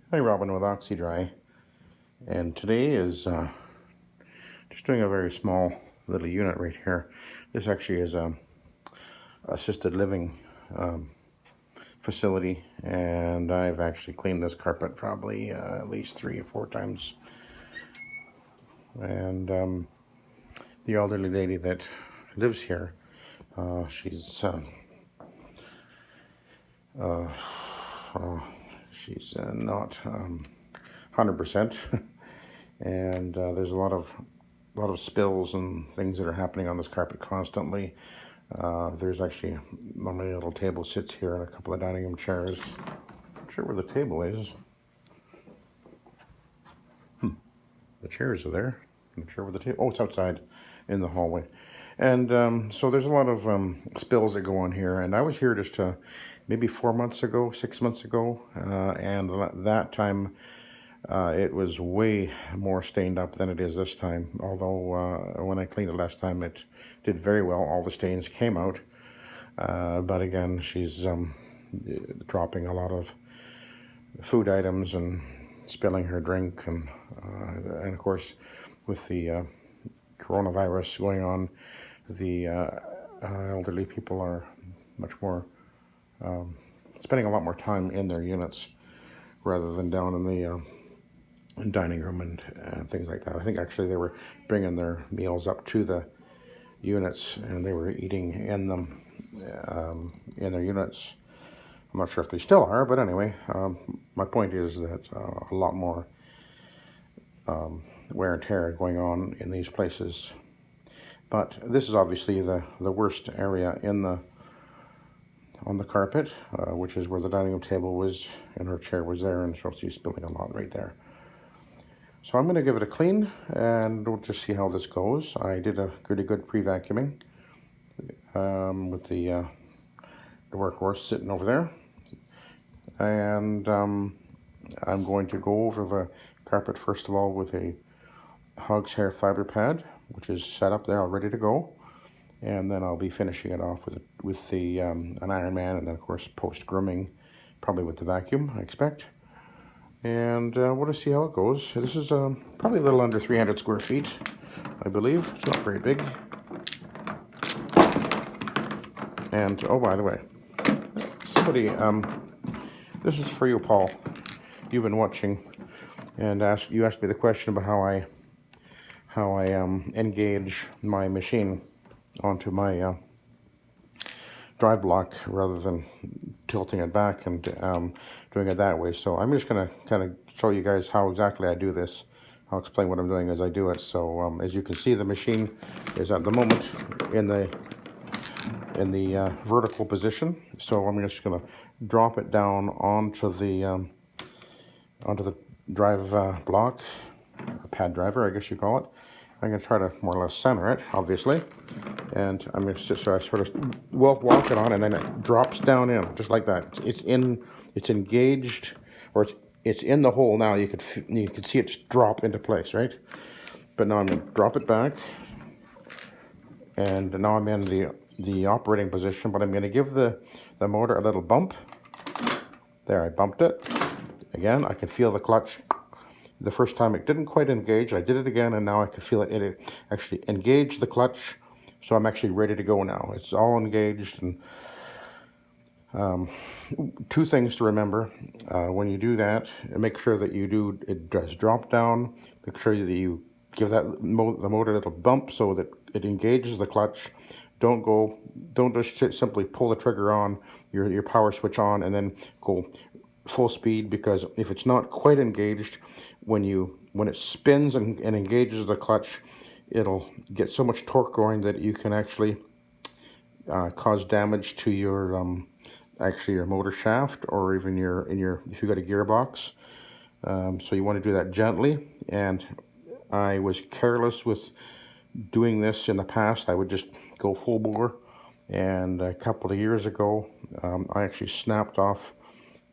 Hi, Robin with Oxy-Dry, and today is just doing a very small little unit right here. This actually is a assisted living facility, and I've actually cleaned this carpet probably at least 3 or 4 times. And the elderly lady that lives here, she's uh, not 100%, and there's a lot of spills and things that are happening on this carpet constantly. There's actually my little table sits here and a couple of dining room chairs. Not sure where the table is. The chairs are there. I'm not sure where the table. Oh, it's outside in the hallway. And so there's a lot of spills that go on here. And I was here just maybe 4 months ago, 6 months ago, and that time it was way more stained up than it is this time. Although when I cleaned it last time, it did very well. All the stains came out. But again, she's dropping a lot of food items and spilling her drink, and of course, with the coronavirus going on, the elderly people are much more spending a lot more time in their units rather than down in the dining room and things like that. I think actually they were bringing their meals up to the units and they were eating in them in their units. I'm not sure if they still are, but anyway, my point is that a lot more wear and tear going on in these places. But this is obviously the worst area on the carpet, which is where the dining room table was and her chair was there, and so she's spilling a lot right there. So I'm going to give it a clean and we'll just see how this goes. I did a pretty good pre-vacuuming with the workhorse sitting over there. And I'm going to go over the carpet first of all with a hog's hair fiber pad, which is set up there all ready to go. And then I'll be finishing it off with an Iron Man, and then of course post grooming, probably with the vacuum, I expect. And we'll just see how it goes. This is probably a little under 300 square feet, I believe. It's not very big. And oh, by the way, somebody, this is for you, Paul. You've been watching, and you asked me the question about how I engage my machine onto my drive block rather than tilting it back and doing it that way. So I'm just going to kind of show you guys how exactly I do this. I'll explain what I'm doing as I do it. So as you can see, the machine is at the moment in the vertical position. So I'm just going to drop it down onto the drive block, pad driver, I guess you call it. I'm going to try to more or less center it, obviously. And I'm going to just sort of walk it on, and then it drops down in, just like that. It's engaged, or it's in the hole now. You can see it just drop into place, right? But now I'm going to drop it back, and now I'm in the operating position. But I'm going to give the motor a little bump. There, I bumped it. Again, I can feel the clutch. The first time it didn't quite engage. I did it again, and now I can feel it. It actually engaged the clutch, so I'm actually ready to go now. It's all engaged. And two things to remember when you do that: make sure that it does drop down. Make sure that you give the motor a little bump so that it engages the clutch. Don't just simply pull the trigger on your power switch on and then go full speed, because if it's not quite engaged, when it spins and engages the clutch, it'll get so much torque going that you can actually cause damage to your motor shaft, or even if you got a gearbox. So you want to do that gently. And I was careless with doing this in the past. I would just go full bore, and a couple of years ago I actually snapped off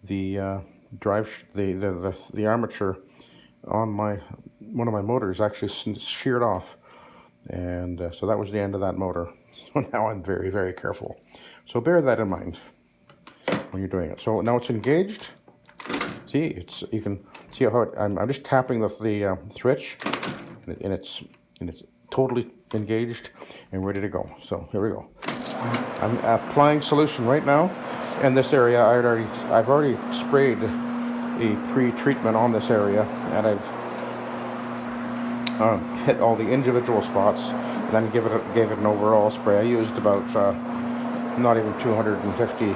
the the armature on one of my motors. Actually sheared off, and so that was the end of that motor. So now I'm very, very careful. So bear that in mind when you're doing it. So now it's engaged. So guarantee you can see how I'm just tapping the switch, and it's totally engaged and ready to go. So here we go. I'm applying solution right now in this area. I've already sprayed a pre-treatment on this area, and I've hit all the individual spots, and then gave it an overall spray. I used about not even 250.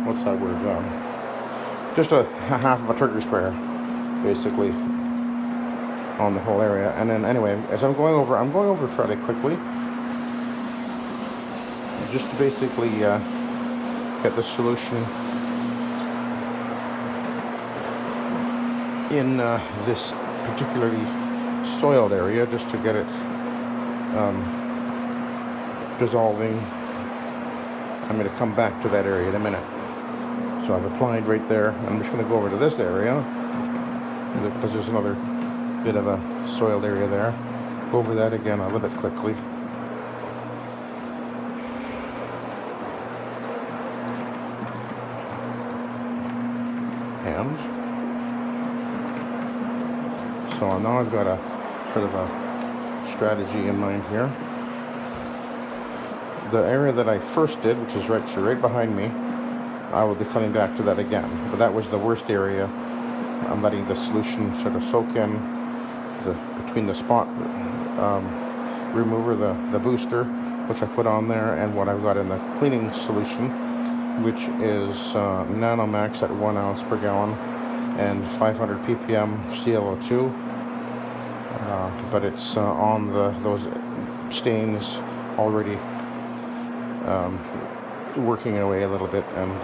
What's that word? Just a half of a turkey sprayer, basically, on the whole area. And then anyway, as I'm going over fairly quickly, just to basically get the solution in this particularly soiled area, just to get it dissolving. I'm going to come back to that area in a minute. So I've applied right there. I'm just going to go over to this area, because there's another bit of a soiled area there. Go over that again a little bit quickly. And so now I've got a sort of a strategy in mind here. The area that I first did, which is right behind me, I will be coming back to that again. But that was the worst area. I'm letting the solution sort of soak in between the spot remover, the booster, which I put on there, and what I've got in the cleaning solution, which is Nanomax at 1 ounce per gallon and 500 ppm ClO2. But it's on those stains already working away a little bit, and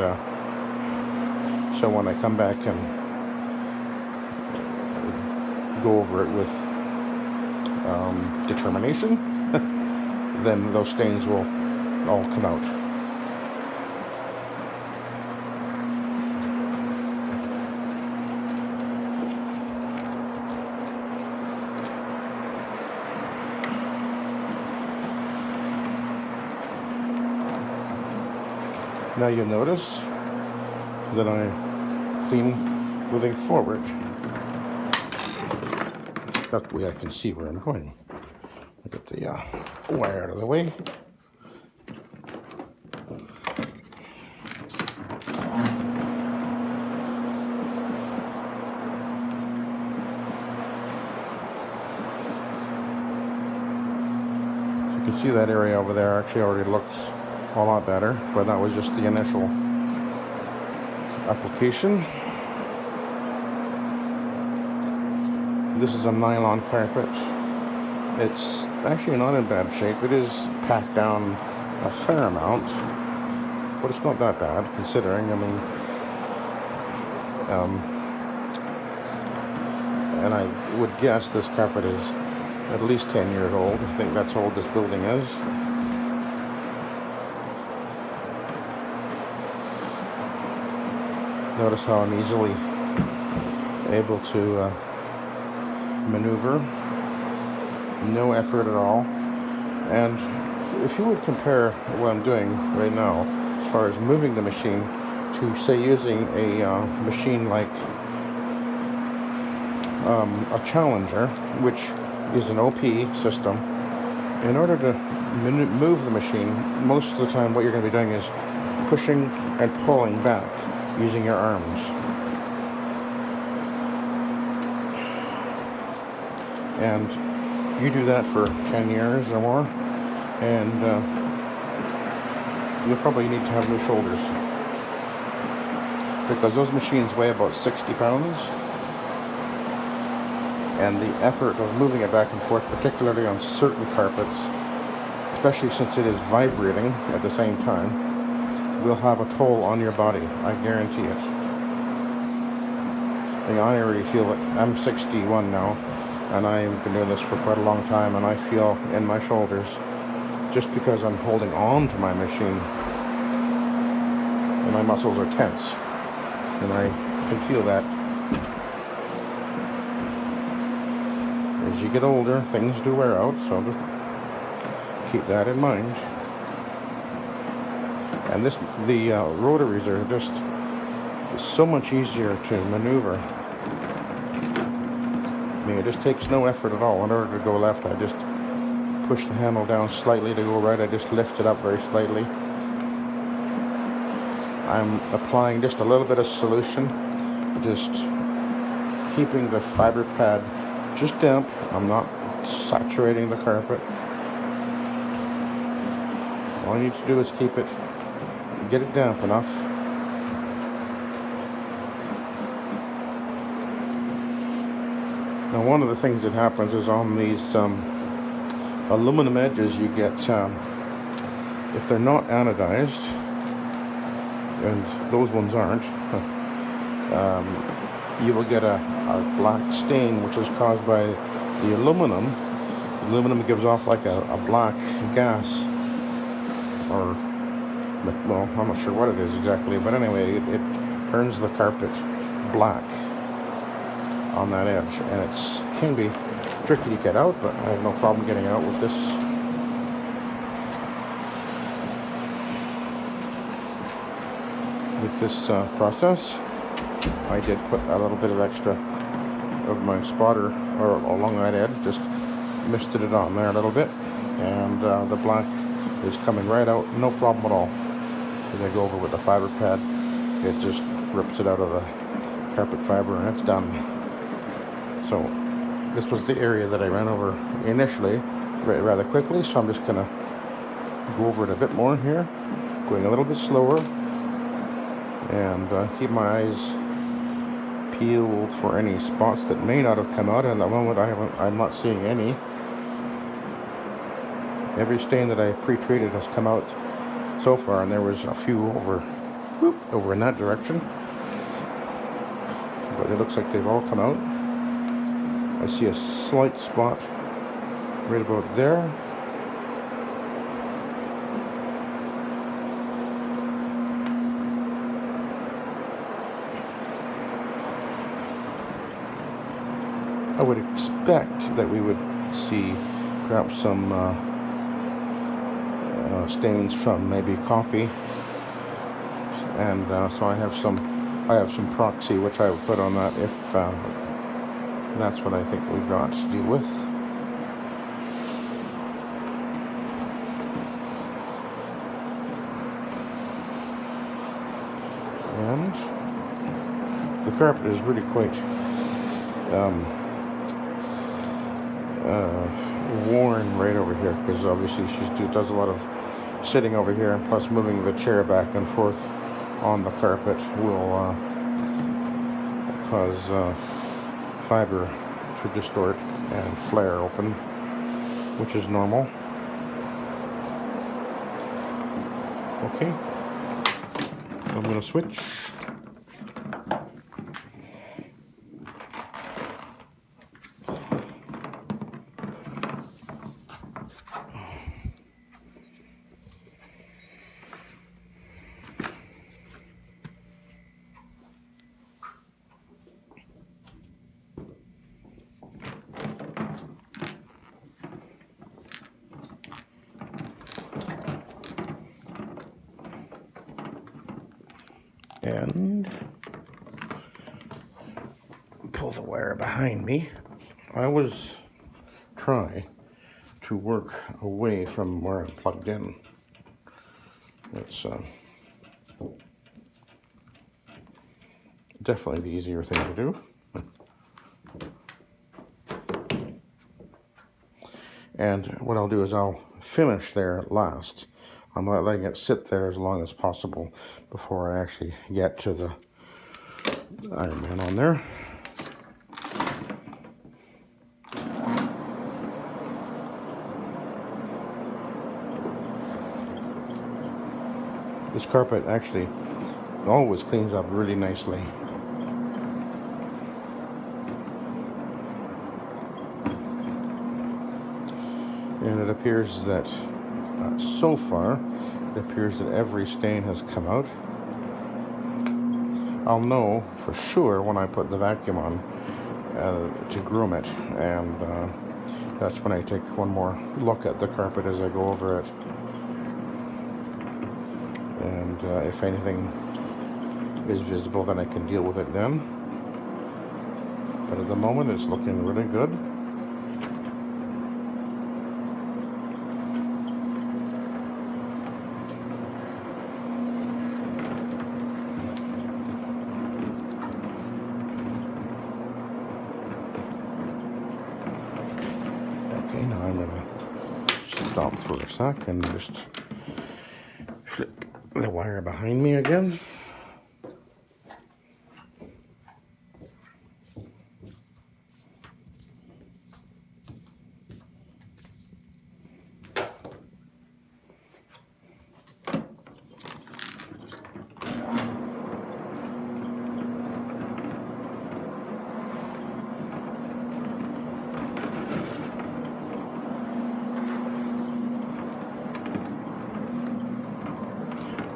so when I come back and go over it with determination, then those stains will all come out. Now you'll notice that I clean moving forward. That way I can see where I'm going. I'll get the wire out of the way. So you can see that area over there actually already looks a lot better, but that was just the initial application. This is a nylon carpet. It's actually not in bad shape. It is packed down a fair amount, but it's not that bad considering. I mean, and I would guess this carpet is at least 10 years old. I think that's how old this building is. Notice how I'm easily able to maneuver, no effort at all. And if you would compare what I'm doing right now as far as moving the machine to, say, using a machine like a Challenger, which is an OP system, in order to move the machine, most of the time what you're going to be doing is pushing and pulling back using your arms. And you do that for 10 years or more, and you'll probably need to have new shoulders, because those machines weigh about 60 pounds, and the effort of moving it back and forth, particularly on certain carpets, especially since it is vibrating at the same time, will have a toll on your body. I guarantee it. I already feel it. I'm 61 now, and I've been doing this for quite a long time, and I feel in my shoulders, just because I'm holding on to my machine, and my muscles are tense, and I can feel that. As you get older, things do wear out, so just keep that in mind. And the rotaries are just so much easier to maneuver. I mean, it just takes no effort at all. In order to go left, I just push the handle down slightly. To go right, I just lift it up very slightly. I'm applying just a little bit of solution, just keeping the fiber pad just damp. I'm not saturating the carpet. All I need to do is keep it, get it damp enough. Now, one of the things that happens is on these aluminum edges, you get, if they're not anodized, and those ones aren't, you will get a black stain, which is caused by the aluminum. Aluminum gives off like a black gas, or, well, I'm not sure what it is exactly, but anyway, it turns the carpet black on that edge, and it can be tricky to get out, but I have no problem getting out with this. With this process. I did put a little bit of extra of my spotter or along that edge, just misted it on there a little bit, and the black is coming right out, no problem at all. As I go over with the fiber pad, it just rips it out of the carpet fiber and it's done. So this was the area that I ran over initially rather quickly, so I'm just going to go over it a bit more here, going a little bit slower, and keep my eyes peeled for any spots that may not have come out. And at the moment I'm not seeing any. Every stain that I pre-treated has come out so far, and there was a few over in that direction, but it looks like they've all come out. I see a slight spot right about there. I would expect that we would see perhaps some stains from maybe coffee, and so I have some proxy which I would put on that if that's what I think we've got to deal with. And the carpet is really quite worn right over here, because obviously she does a lot of sitting over here, and plus moving the chair back and forth on the carpet will cause fiber to distort and flare open, which is normal. Okay, I'm going to switch. And pull the wire behind me. I always try to work away from where I'm plugged in. It's definitely the easier thing to do. And what I'll do is I'll finish there last. I'm not letting it sit there as long as possible before I actually get to the Iron Man on there. This carpet actually always cleans up really nicely. And it appears that so far, it appears that every stain has come out. I'll know for sure when I put the vacuum on to groom it, and that's when I take one more look at the carpet as I go over it. And if anything is visible, then I can deal with it then. But at the moment, it's looking really good. Okay, now I'm going to stop for a sec and just flip the wire behind me again.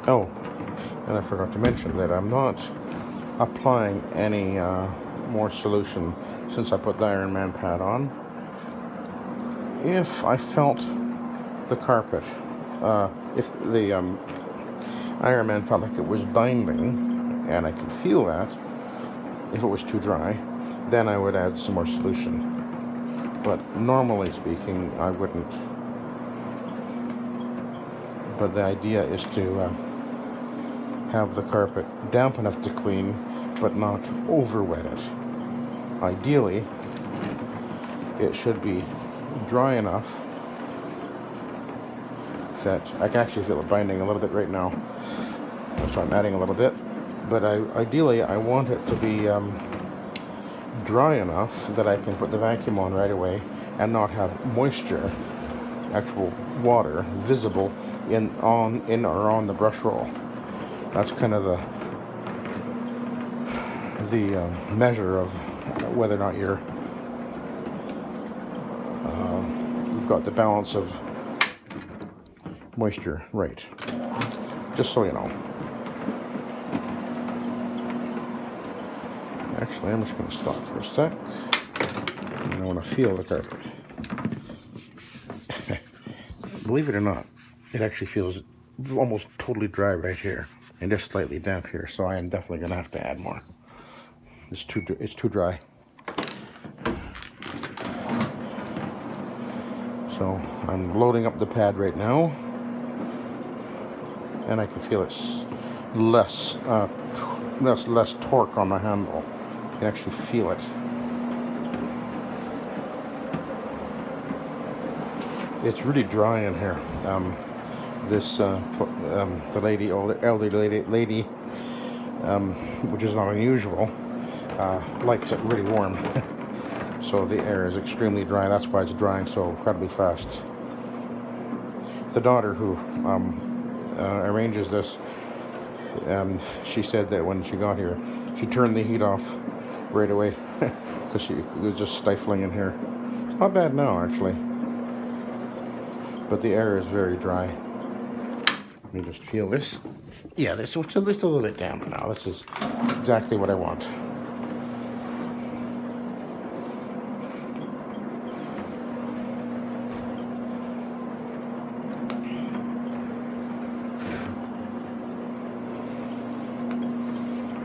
Oh, and I forgot to mention that I'm not applying any more solution since I put the Iron Man pad on. If I felt the carpet, if the Iron Man felt like it was binding, and I could feel that, if it was too dry, then I would add some more solution. But normally speaking, I wouldn't. But the idea is to have the carpet damp enough to clean, but not over wet it. Ideally, it should be dry enough that I can actually feel it binding a little bit right now. So I'm adding a little bit. But ideally, I want it to be dry enough that I can put the vacuum on right away and not have moisture, actual water, visible in or on the brush roll. That's kind of the measure of whether or not you've got the balance of moisture right. Just so you know. Actually, I'm just going to stop for a sec. And I want to feel the carpet. Believe it or not, it actually feels almost totally dry right here and just slightly damp here. So I am definitely going to have to add more. It's too dry. So I'm loading up the pad right now, and I can feel it's less torque on the handle. You can actually feel it. It's really dry in here. The elderly lady, which is not unusual, likes it really warm. So the air is extremely dry. That's why it's drying so incredibly fast. The daughter who arranges this, she said that when she got here, she turned the heat off right away because it was just stifling in here. It's not bad now, actually, but the air is very dry. Let me just feel this. Yeah, it's just a little bit damp now. This is exactly what I want.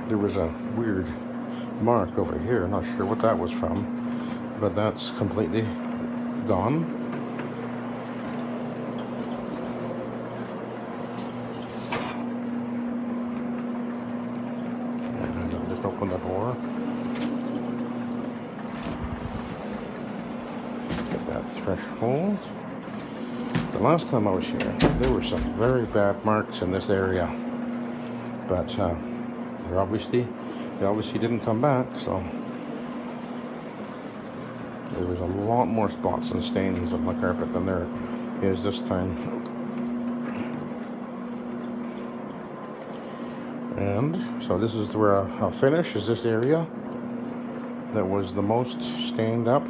There was a weird mark over here, not sure what that was from, but that's completely gone. And I'll just open the door. Get that threshold. The last time I was here, there were some very bad marks in this area, but they obviously didn't come back, so there was a lot more spots and stains on the carpet than there is this time. And so this is where I'll finish, is this area that was the most stained up.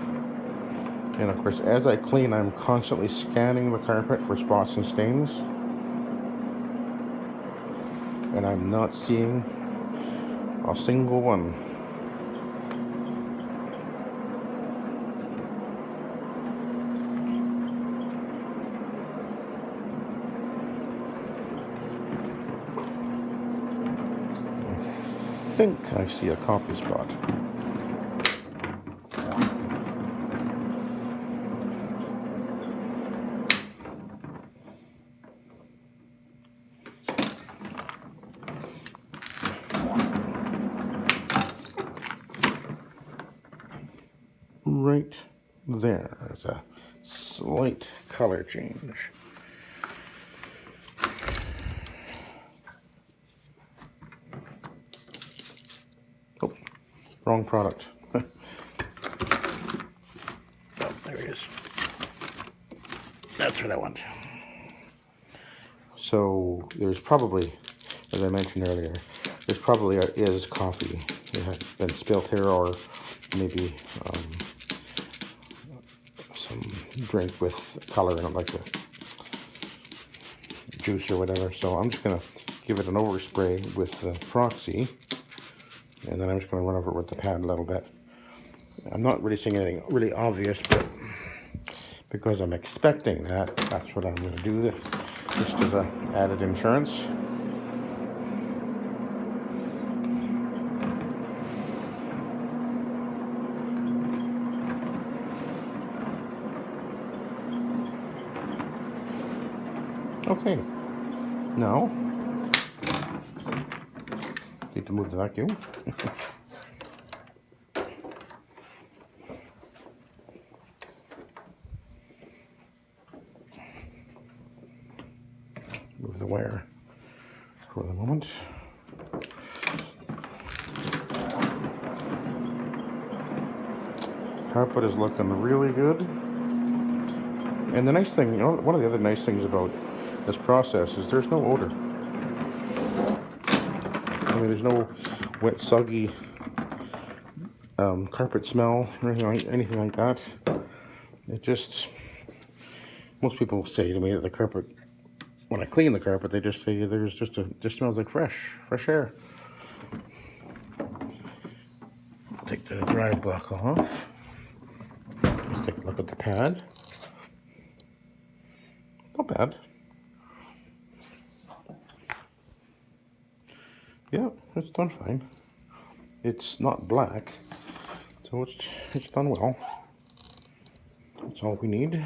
And of course, as I clean, I'm constantly scanning the carpet for spots and stains, and I'm not seeing a single one. think I see a coffee spot. Right there. There's a slight color change. Oh, wrong product. Oh, there it is. That's what I want. So there's probably, as I mentioned earlier, there's probably is coffee that has been spilled here, or maybe some drink with color in it, like a juice or whatever. So I'm just gonna give it an overspray with the Proxy, and then I'm just gonna run over it with the pad a little bit. I'm not really seeing anything really obvious, but because I'm expecting that, that's what I'm gonna do. This just as a added insurance. Okay, now need to move the vacuum. Move the wire for the moment. Carpet is looking really good. And the nice thing, you know, one of the other nice things about this process is there's no odor. I mean, there's no wet, soggy carpet smell or anything like that. It just, most people say to me that the carpet, when I clean the carpet, they just say there's just smells like fresh air. Take the dry block off. Let's take a look at the pad. Not bad. Yeah, it's done fine. It's not black, so it's done well. That's all we need.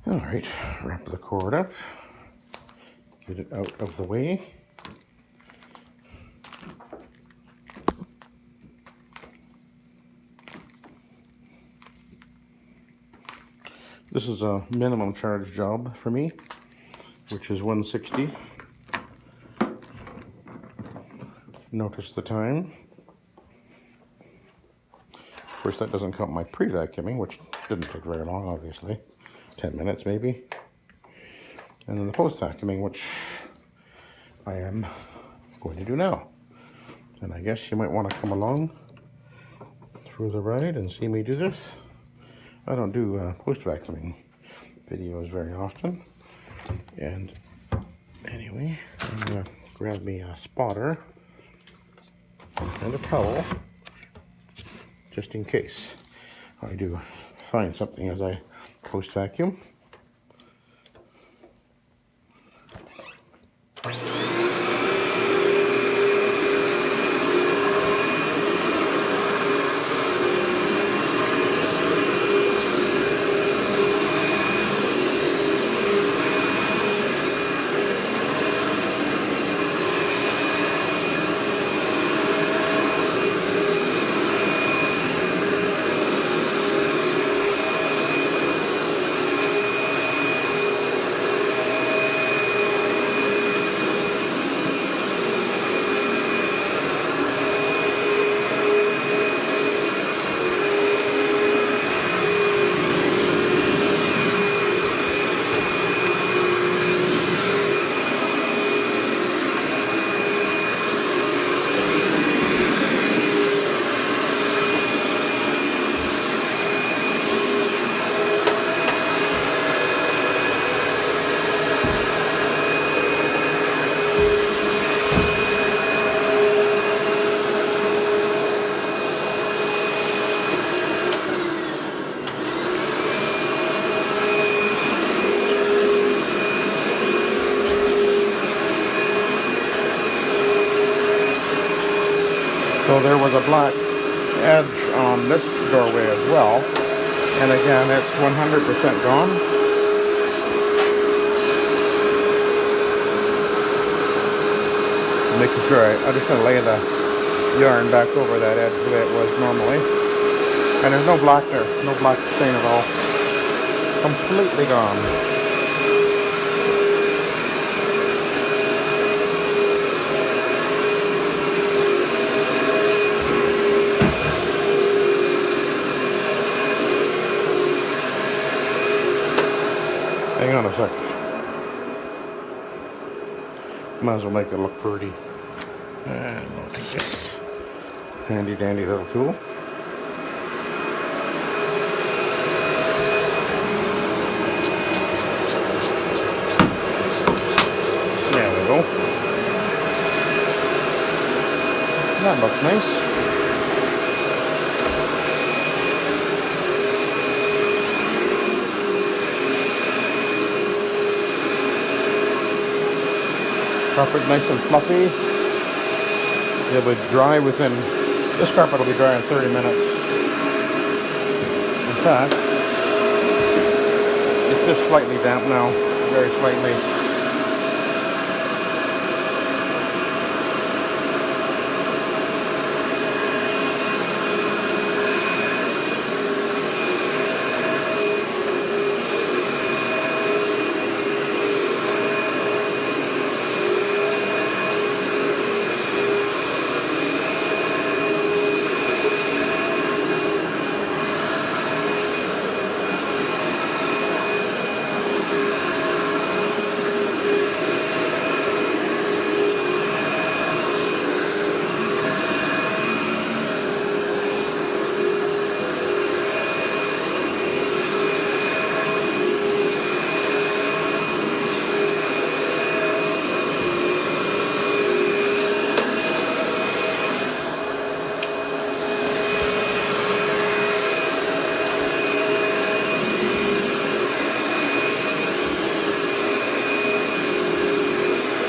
All right, wrap the cord up. Get it out of the way. This is a minimum charge job for me, which is $160. Notice the time. Of course, that doesn't count my pre-vacuuming, which didn't take very long, obviously. 10 minutes maybe. And then the post-vacuuming, which I am going to do now. And I guess you might want to come along through the ride and see me do this. I don't do post-vacuuming videos very often. And anyway, I'm going to grab me a spotter and a towel, just in case I do find something as I post-vacuum. So there was a black edge on this doorway as well. And again, it's 100% gone. Making sure I'm just going to lay the yarn back over that edge the way it was normally. And there's no black there, no black stain at all. Completely gone. Hang on a sec. Might as well make it look pretty. And I'll take this handy dandy little tool. There we go. That looks nice. Carpet nice and fluffy. It would dry within, this carpet will be dry in 30 minutes. In fact, it's just slightly damp now, very slightly.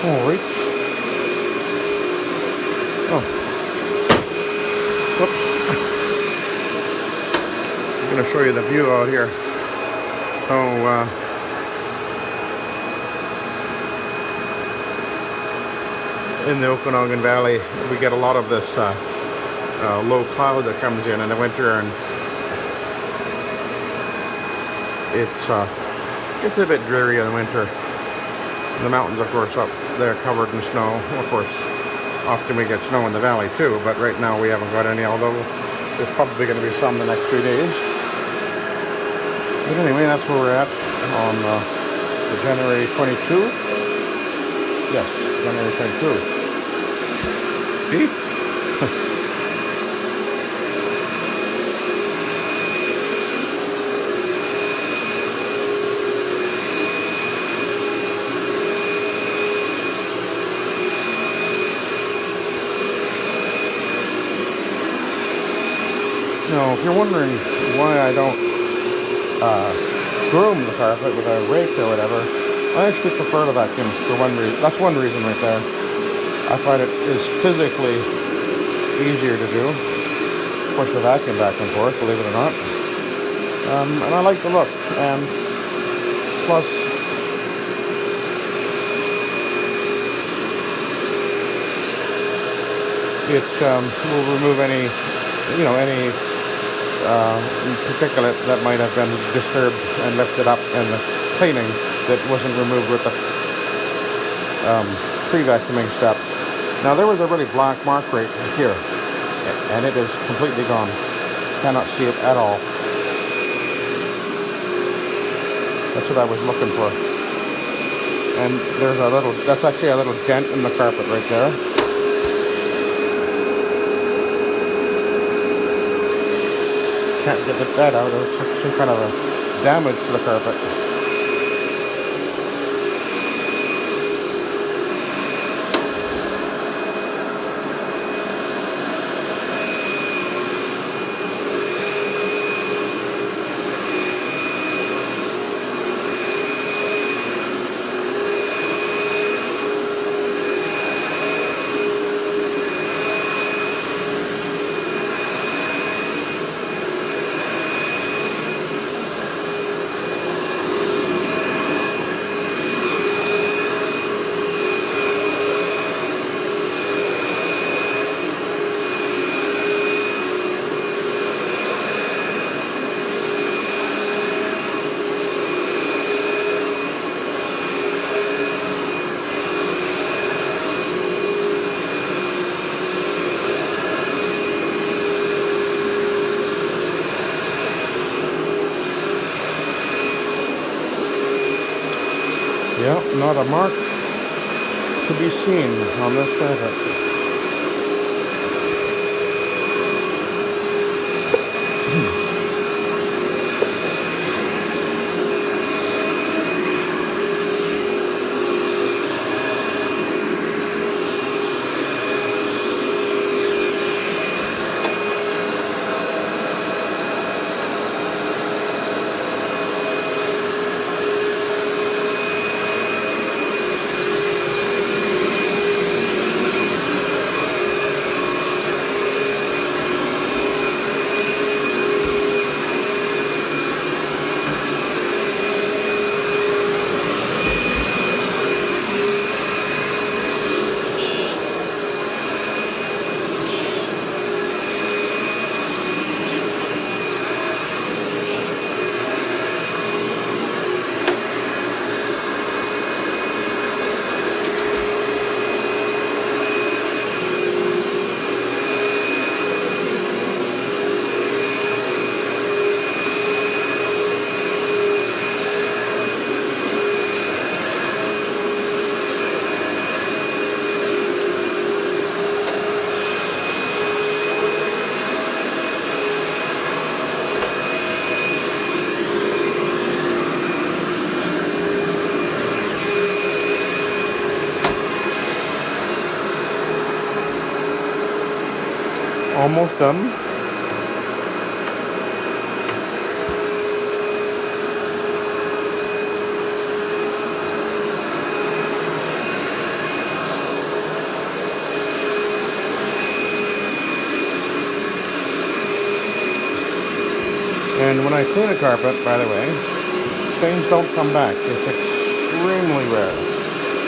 Alright. Oh. Whoops. I'm going to show you the view out here. So, in the Okanagan Valley, we get a lot of this low cloud that comes in the winter, and it's a bit dreary in the winter. The mountains, of course, up there covered in snow. Of course, often we get snow in the valley too, but right now we haven't got any, although there's probably going to be some the next few days. But anyway, that's where we're at on the January 22. Yes, January 22. See? Now, if you're wondering why I don't groom the carpet with a rake or whatever, I actually prefer to vacuum for one reason. That's one reason right there. I find it is physically easier to do. Push the vacuum back and forth, believe it or not. And I like the look. And plus, it will remove any, any particulate that might have been disturbed and lifted up in the cleaning that wasn't removed with the pre-vacuuming step. Now there was a really black mark right here, and it is completely gone. Cannot see it at all. That's what I was looking for. And there's that's actually a little dent in the carpet right there. Can't get that out. It's some kind of a damage to the carpet. Yeah, not a mark to be seen on this carpet. Almost done. And when I clean a carpet, by the way, stains don't come back. It's extremely rare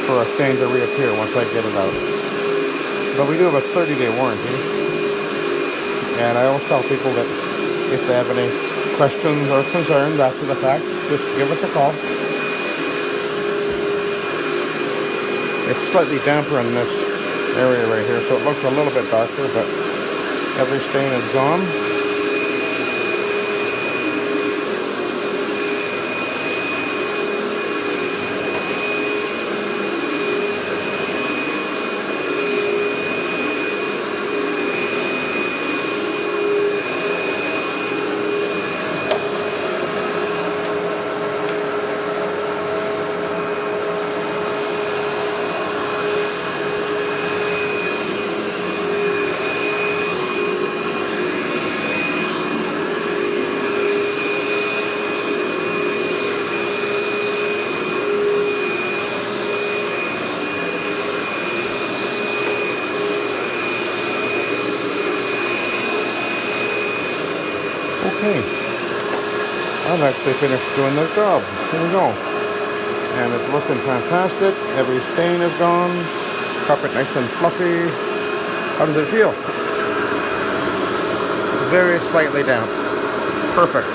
for a stain to reappear once I get it out. But we do have a 30-day warranty. And I always tell people that if they have any questions or concerns after the fact, just give us a call. It's slightly damper in this area right here, so it looks a little bit darker, but every stain is gone. Okay, I've actually finished doing this job. Here we go. And it's looking fantastic. Every stain is gone. Carpet nice and fluffy. How does it feel? Very slightly damp. Perfect.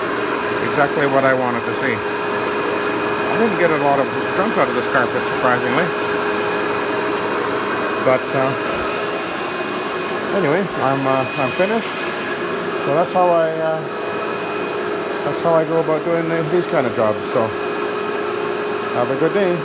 Exactly what I wanted to see. I didn't get a lot of junk out of this carpet, surprisingly. But anyway, I'm finished. So that's how I go about doing these kind of jobs. So have a good day.